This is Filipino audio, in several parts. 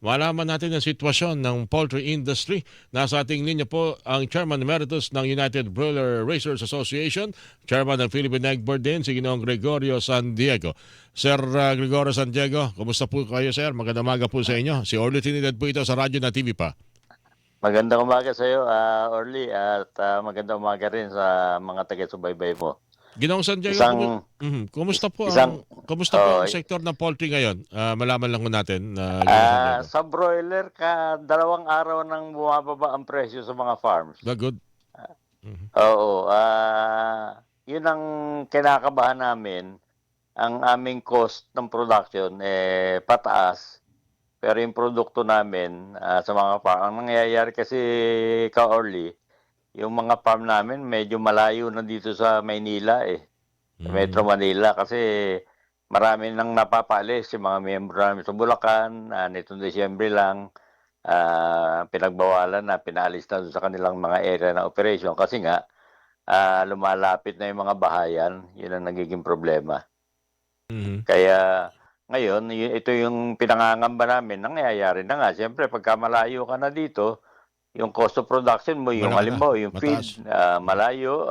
Malaman natin ang sitwasyon ng poultry industry. Nasa ating linya po ang Chairman Emeritus ng United Broiler Raisers Association, Chairman ng Philippine Egg Board din, si Ginoong Gregorio San Diego. Sir Gregorio San Diego, kumusta po kayo, sir? Magandang umaga po sa inyo. Si Orly Trinidad po ito sa radyo na TV pa. Magandang umaga sa iyo, Orly, at magandang umaga rin sa mga taga-subaybay mo. Ginoong San Diego, Isang kumusta po isang ang sektor ng poultry ngayon? Malaman lang po natin, Ginoong San Diego. sa broiler dalawang araw nang bumababa ang presyo sa mga farms. Good. Oo, 'yun ang kinakabahan namin. Ang aming cost ng production pataas. Pero yung produkto namin sa mga farm, ang nangyayari kasi Orly, yung mga farm namin medyo malayo na dito sa Maynila sa Metro Manila kasi marami nang napapaalis yung mga miyembro namin sa Bulacan. Nitong Disyembre lang, pinagbawalan na, pinaalis na sa kanilang mga area ng operation kasi nga lumalapit na yung mga bahayan. Yun ang nagiging problema. Kaya ngayon, ito yung pinangangamba namin, nangyayari na nga. Siyempre, pagka malayo ka na dito, yung cost of production mo, yung halimbawa, yung feed, malayo,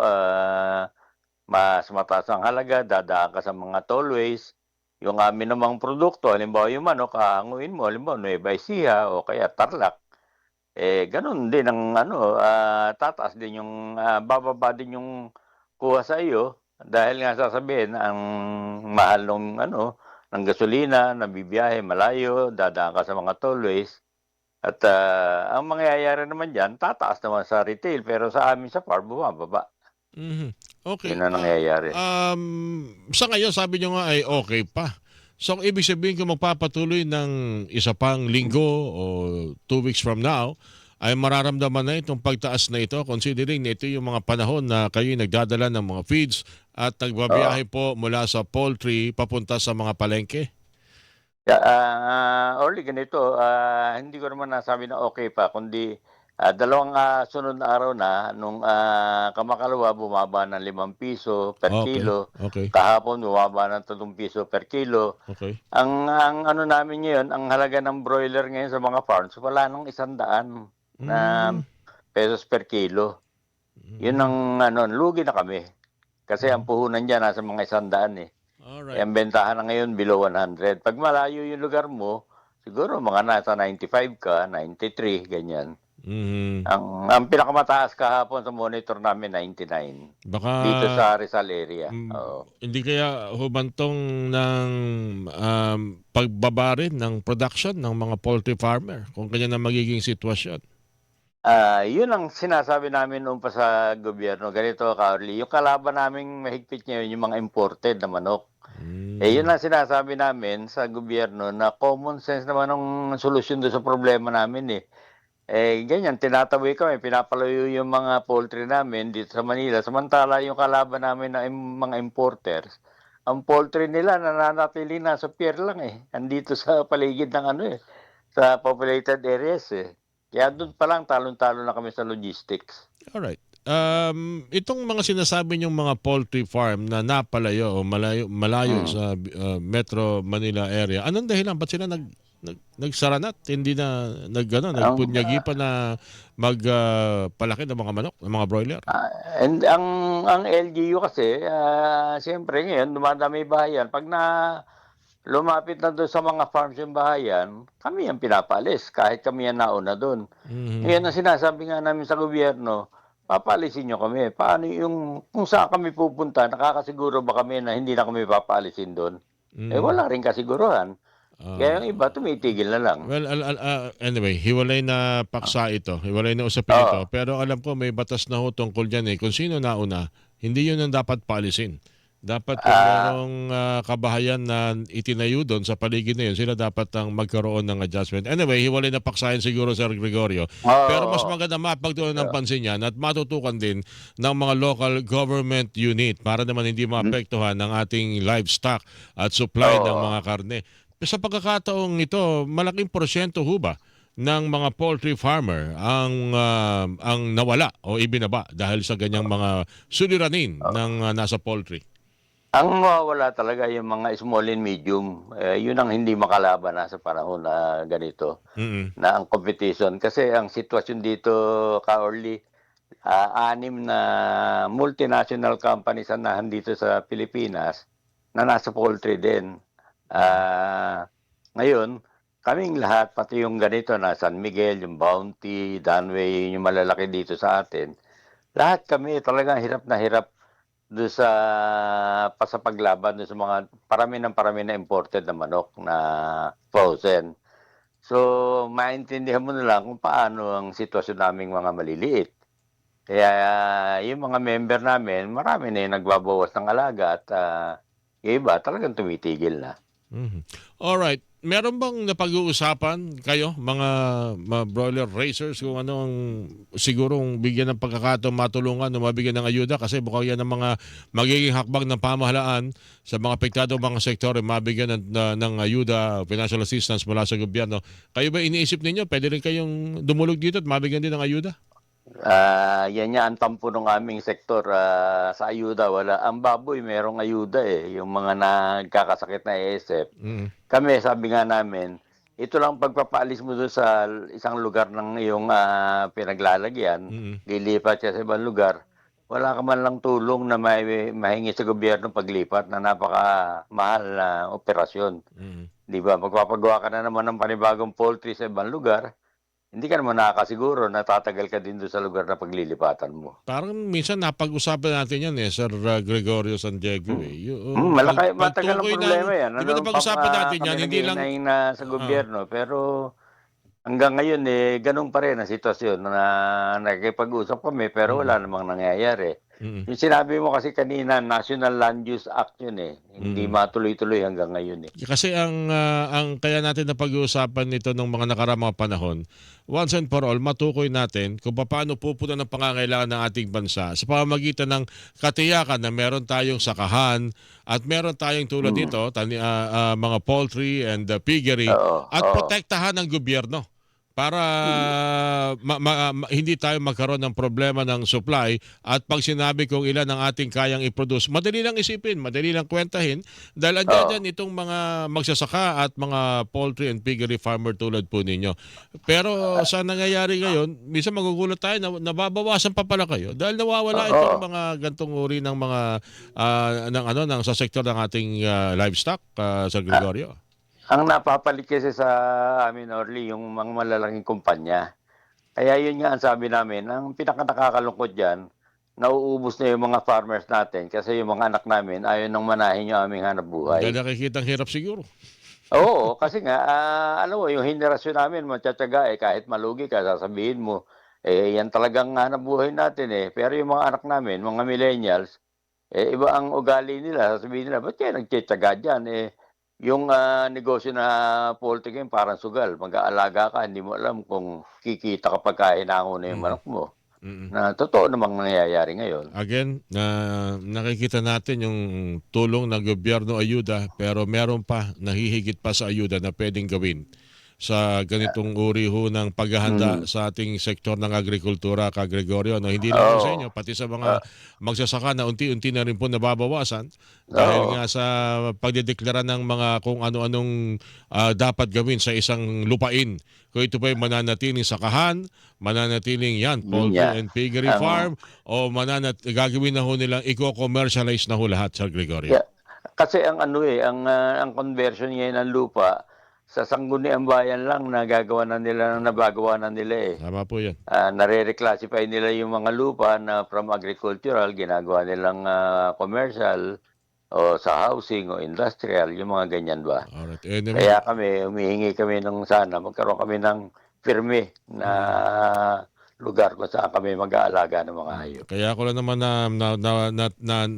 mas mataas ang halaga, dadaan ka sa mga tollways. Yung amin namang produkto, halimbawa yung manok, hanguin mo, halimbawa, Nueva Ecija o kaya Tarlac. Ganun din ang tataas din yung, bababa din yung kuha sa iyo dahil nga sasabihin, ang mahal ng gasolina, nabibiyahe, malayo, dadaan ka sa mga tollways. At ang mangyayari naman dyan, tataas naman sa retail, pero sa amin sa farm, bumababa. Okay. Yun ang nangyayari. Sa ngayon, sabi nyo nga ay okay pa. So, ibig sabihin kung magpapatuloy ng isa pang linggo o 2 weeks from now, ay mararamdaman na itong pagtaas na ito, considering na ito yung mga panahon na kayo nagdadala ng mga feeds at nagbabiyahe po mula sa poultry papunta sa mga palengke? Orly, ganito, hindi ko naman nasabi na okay pa, kundi dalawang sunod na araw na, nung kamakalawa, bumaba ng 5 piso per kilo. Okay. Kahapon, bumaba ng 3 piso per kilo. Okay. Ang ano namin ngayon, ang halaga ng broiler ngayon sa mga farms, wala nang 100 na pesos per kilo. Yun ang lugi na kami. Kasi ang puhunan dyan nasa mga 100 Alright. ang bentahan na ngayon below 100. Pag malayo yung lugar mo, siguro mga nasa 95 ka, 93, ganyan. Ang pinakamataas kahapon sa monitor namin, 99. Baka Dito sa Rizal area. hindi kaya humantong ng pagbaba rin ng production ng mga poultry farmer kung kanya na magiging sitwasyon? Yun ang sinasabi namin noon pa sa gobyerno. Ganito, Carly, yung kalaban naming mahigpit ngayon, yung mga imported na manok. Yun ang sinasabi namin sa gobyerno na common sense naman ang solusyon doon sa problema namin ganyan, tinataboy kami, pinapalayo yung mga poultry namin dito sa Manila. Samantala, yung kalaban namin na mga importers, ang poultry nila nananatili na sa pier lang andito sa paligid ng sa populated areas Kaya doon pa lang, talon-talo na kami sa logistics. Alright. Itong mga sinasabi niyong mga poultry farm na napalayo o malayo sa Metro Manila area, anong dahilan? Ba't sila nagsara na? Hindi na nagpunyagi pa na magpalaki ng mga manok, ng mga broiler? And ang LGU kasi, siyempre ngayon, dumadami bahayan. Pag lumapit na doon sa mga farms yung bahayan, kami ang pinapalis, kahit kami ang nauna doon. Ngayon, ang sinasabi nga namin sa gobyerno, papalisin nyo kami. Paano kung saan kami pupunta, nakakasiguro ba kami na hindi na kami papalisin doon? Wala rin kasiguruhan. Kaya yung iba, tumitigil na lang. Well, anyway, hiwalay na paksa ito. Hiwalay na usapin ito. Pero alam ko may batas na ho tungkol dyan kung sino nauna, hindi yun ang dapat paalisin. Dapat kung merong kabahayan na itinayo doon sa paligid na yun, sila dapat ang magkaroon ng adjustment. Anyway, hiwalay na paksayan siguro, Sir Gregorio. Pero mas maganda mapagtuunan ng pansin yan at matutukan din ng mga local government unit para naman hindi maapektuhan ng ating livestock at supply ng mga karne. Sa pagkakataong ito, malaking porsyento ho ba ng mga poultry farmer ang nawala o ibinaba dahil sa ganyang mga suliranin ng nasa poultry? Ang mawawala talaga yung mga small and medium, yun ang hindi makalaban na sa panahon na ganito, Mm. na ang competition. Kasi ang sitwasyon dito, Ka-Orly, 6 na multinational companies ang nandito sa Pilipinas na nasa poultry din. Mm. Ngayon, kaming lahat, pati yung ganito na San Miguel, yung Bounty, Danway, yung malalaki dito sa atin, lahat kami talagang hirap na hirap do'n sa paglaban do'n sa mga parami na imported na manok na frozen. So, maintindihan mo na lang kung paano ang sitwasyon naming mga maliliit. Kaya yung mga member namin, marami na yung nagbabawas ng alaga at, yung iba talagang tumitigil na. Mhm. Alright. Meron bang napag-uusapan kayo, mga broiler raisers, kung ano ang sigurong bigyan ng pagkakataong matulungan o mabigyan ng ayuda? Kasi mukhang yan ang mga magiging hakbang ng pamahalaan sa mga apektadong mga sektor, mabigyan ng ayuda, financial assistance mula sa gobyerno. Kayo ba iniisip ninyo, pwede rin kayong dumulog dito at mabigyan din ng ayuda? Yan nga ang tampo ng aming sektor, sa ayuda wala. Ang baboy merong ayuda, yung mga nagkakasakit na ASF. Mm. Kami sabi nga namin, ito lang pagpapaalis mo dun sa isang lugar ng iyong, pinaglalagyan, Mm. lilipat siya sa ibang lugar, wala ka man lang tulong na mahingi sa gobyerno paglipat na napakamahal na operasyon. Mm. 'Di ba, magpapagawa ka na naman ng panibagong poultry sa ibang lugar, hindi ka naman nakakasiguro na tatagal ka din dun sa lugar na paglilipatan mo. Parang minsan napag-usapan natin yan Sir Gregorio San Diego Mm. Yung Matagal ang pagtukoy ng, problema 'yan. di ba napag-usapan natin Kami yan, hindi lang, naghihinaing na sa gobyerno pero hanggang ngayon, gano'n pa rin ang sitwasyon na nakikipag-usap kami pero mm, wala namang nangyayari. mm, Yung sinabi mo kasi kanina National Land Use Act yun, hindi mm. matuloy-tuloy hanggang ngayon, Kasi ang kaya natin napag-uusapan nito ng mga nakaraang mga panahon, once and for all, matukoy natin kung paano pupunan ng pangangailangan ng ating bansa sa pamamagitan ng katiyakan na meron tayong sakahan at meron tayong tulad Mm, dito, mga poultry and piggery oo, at oo. protektahan ng gobyerno para Hmm, hindi tayo magkaroon ng problema ng supply at pag sinabi kong ilan ang ating kayang i-produce, madali lang isipin, madali lang kwentahin dahil andyan oo, dyan itong mga magsasaka at mga poultry and piggery farmer tulad po ninyo. Pero sa nangyayari ngayon, minsan magugulat tayo na nababawasan pa pala kayo dahil nawawala itong oo. mga gantong uri ng mga ng sa sektor ng ating livestock sa Ah, Gregorio. ang napapalit kasi sa amin, Orly, yung mga malalaking kumpanya. Kaya yun nga ang sabi namin, ang pinakanakakalungkot diyan, nauubos na yung mga farmers natin kasi yung mga anak namin ayaw nang manahin yung aming Dahil hanapbuhay. nakikitang hirap siguro. Oo, kasi nga, alam mo yung henerasyon namin magtitiyaga, kahit malugi ka sasabihin mo, yan talagang hanapbuhay natin, Pero yung mga anak namin, mga millennials, iba ang ugali nila, sasabihin nila, "Ba't kayo nagtitiyaga diyan, yung, negosyo na poultry ngayon parang sugal, mag-aalaga ka hindi mo alam kung kikita ka pagka hinango na yung Mm. manok mo." Mm. Na totoo namang nangyayari ngayon. Again, nakikita natin yung tulong ng gobyerno ayuda pero meron pa nahihigit pa sa ayuda na pwedeng gawin sa ganitong uri ho ng paghahanda Mm, sa ating sektor ng agrikultura, Ka Gregorio. No, hindi lang ho sa oo, inyo, pati sa mga ah, magsasaka na unti-unti na rin po nababawasan dahil oo, nga sa pagdedeklara ng mga kung ano-anong dapat gawin sa isang lupain. Kung ito ba ay mananatiling sakahan, mananatiling yan, yun nga, poultry and piggery ang farm, o gagawin na ho nilang i-commercialize na ho lahat, Sir Gregorio. ya kasi ang ano, ang conversion ngayon ng lupa sa sangguniang bayan lang nagagawa na nila nabagawa na nila, Tama po yan. nare-reclassify nila yung mga lupa na from agricultural ginagawa nilang, commercial o sa housing o industrial, yung mga ganyan ba. Alright. Kaya Anyway, kami humihingi kami ng sana magkaroon kami ng firme na mm. lugar kung saan kami mag-aalaga ng mga hayop. Kaya ako lang naman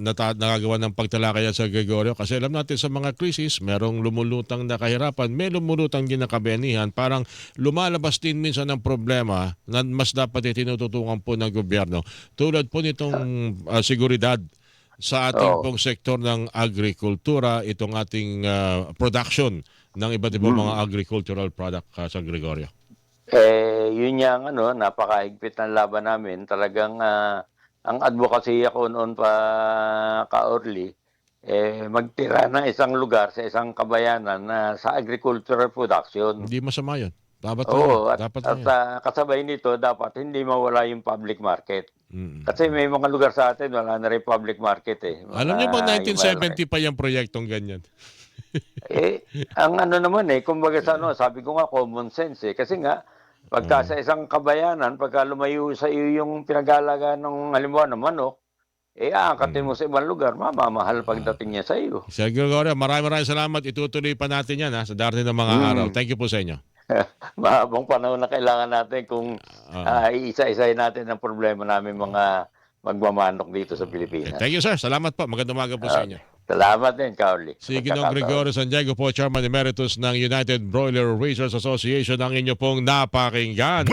nagagawa ng pagtalakayan sa Gregorio kasi alam natin sa mga krisis, merong lumulutang na kahirapan, may lumulutang din na kabenihan. Parang lumalabas din minsan ng problema na mas dapat tinututungan po ng gobyerno. Tulad po nitong seguridad sa ating Oo, pong sektor ng agrikultura, itong ating production ng iba't ibang mga mm. agricultural product sa Gregorio. Yun nga ang ano, napakahigpit ng laban namin. Talagang, ang advokasya ko noon pa, Ka-Orly, magtira ng isang lugar sa isang kabayanan na sa agricultural production. Hindi masama yun. Dapat lang yun. Oo, Dapat lang yun. kasabay nito dapat hindi mawala yung public market. Mm. Kasi may mga lugar sa atin wala na rin public market eh. Alam niyo ba Yung 1970 pa yung proyektong ganyan? ang ano naman kumbaga sa sabi ko nga common sense kasi nga pagka sa isang kabayanan, pagka lumayo sa iyo yung pinag-aalagaan ng halimbawa ng manok, aangkatin mo sa ibang lugar, mamamahal pagdating niya sa iyo. Sir Gregorio, maraming salamat. Itutuloy pa natin yan sa darating na mga araw. Thank you po sa inyo. Mahabang panahon na kailangan natin kung iisa-isahin natin ang problema namin mga magmamanok dito sa Pilipinas. Thank you, sir. Salamat po. Magandang umaga po sa inyo. Salamat din, Carly. Si Ginoong Gregorio San Diego po, Chairman Emeritus ng United Broiler Raisers Association, ang inyo pong napakinggan.